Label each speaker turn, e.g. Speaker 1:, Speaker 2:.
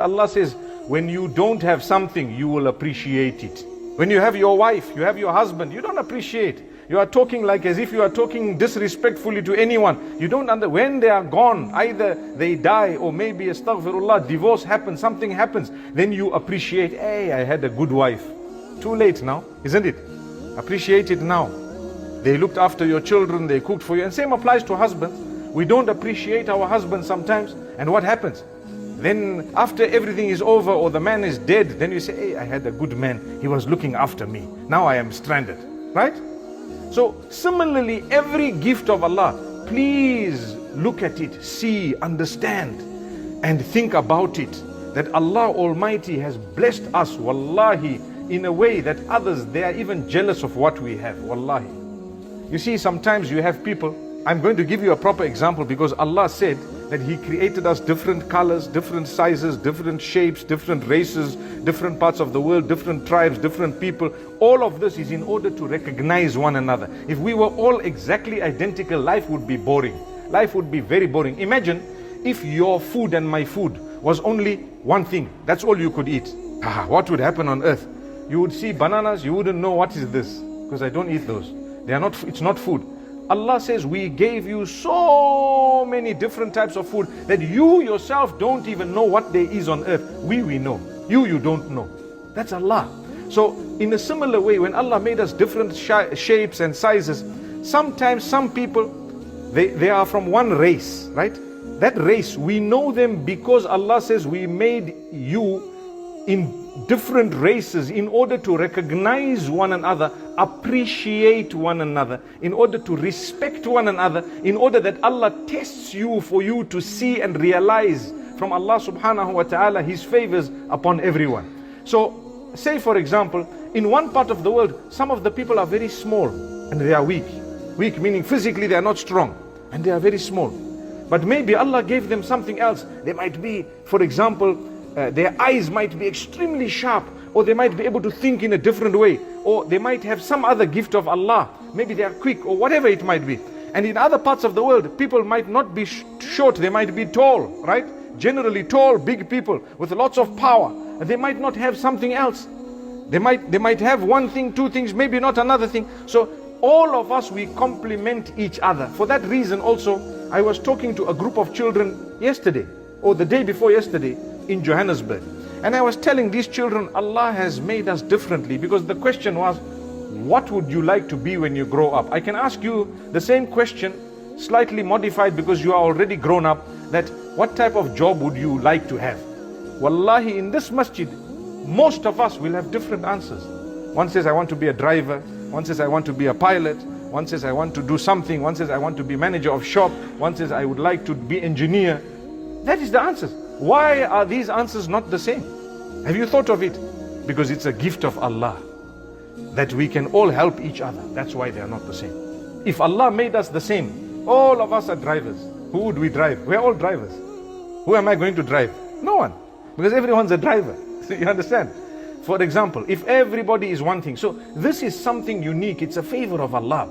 Speaker 1: Allah says, when you don't have something, you will appreciate it. When you have your wife, you have your husband, you don't appreciate. You are talking like as if you are talking disrespectfully to anyone. You don't understand. When they are gone, either they die or maybe, astaghfirullah, divorce happens, something happens. Then you appreciate, hey, I had a good wife. Too late now, isn't it? Appreciate it now. They looked after your children, they cooked for you. And same applies to husbands. We don't appreciate our husbands sometimes. And what happens? Then after everything is over or the man is dead, then you say, hey, I had a good man. He was looking after me. Now I am stranded. Right? So similarly, every gift of Allah, please look at it, see, understand, and think about it. That Allah Almighty has blessed us, wallahi, in a way that others, they are even jealous of what we have, wallahi. You see, sometimes you have people, I'm going to give you a proper example because Allah said that He created us different colors, different sizes, different shapes, different races, different parts of the world, different tribes, different people. All of this is in order to recognize one another. If we were all exactly identical, life would be boring. Life would be very boring. Imagine if your food and my food was only one thing. That's all you could eat. What would happen on earth? You would see bananas, you wouldn't know what is this, because I don't eat those. They are not, it's not food. Allah says we gave you so many different types of food that you yourself don't even know what there is on earth. We know. You don't know. That's Allah. So in a similar way, when Allah made us different shapes and sizes, sometimes some people, they are from one race, right? That race, we know them because Allah says we made you in different races in order to recognize one another, appreciate one another, in order to respect one another, in order that Allah tests you for you to see and realize from Allah subhanahu wa ta'ala His favors upon everyone. So say for example, in one part of the world, some of the people are very small and they are weak. Weak meaning physically they are not strong and they are very small. But maybe Allah gave them something else. They might be, for example, their eyes might be extremely sharp, or they might be able to think in a different way, or they might have some other gift of Allah. Maybe they are quick, or whatever it might be. And in other parts of the world, people might not be short, they might be tall, right? Generally tall, big people with lots of power. And they might not have something else. They might have one thing, two things, maybe not another thing. So all of us, we complement each other. For that reason also, I was talking to a group of children yesterday, or the day before yesterday, in Johannesburg. And I was telling these children, Allah has made us differently, because the question was, what would you like to be when you grow up? I can ask you the same question, slightly modified because you are already grown up, that what type of job would you like to have? Wallahi, in this masjid, most of us will have different answers. One says, I want to be a driver. One says, I want to be a pilot. One says, I want to do something. One says, I want to be manager of shop. One says, I would like to be engineer. That is the answers. Why are these answers not the same? Have you thought of it? Because it's a gift of Allah that we can all help each other. That's why they are not the same. If Allah made us the same, all of us are drivers. Who would we drive? We're all drivers. Who am I going to drive? No one. Because everyone's a driver. So you understand? For example, if everybody is one thing. So this is something unique. It's a favor of Allah.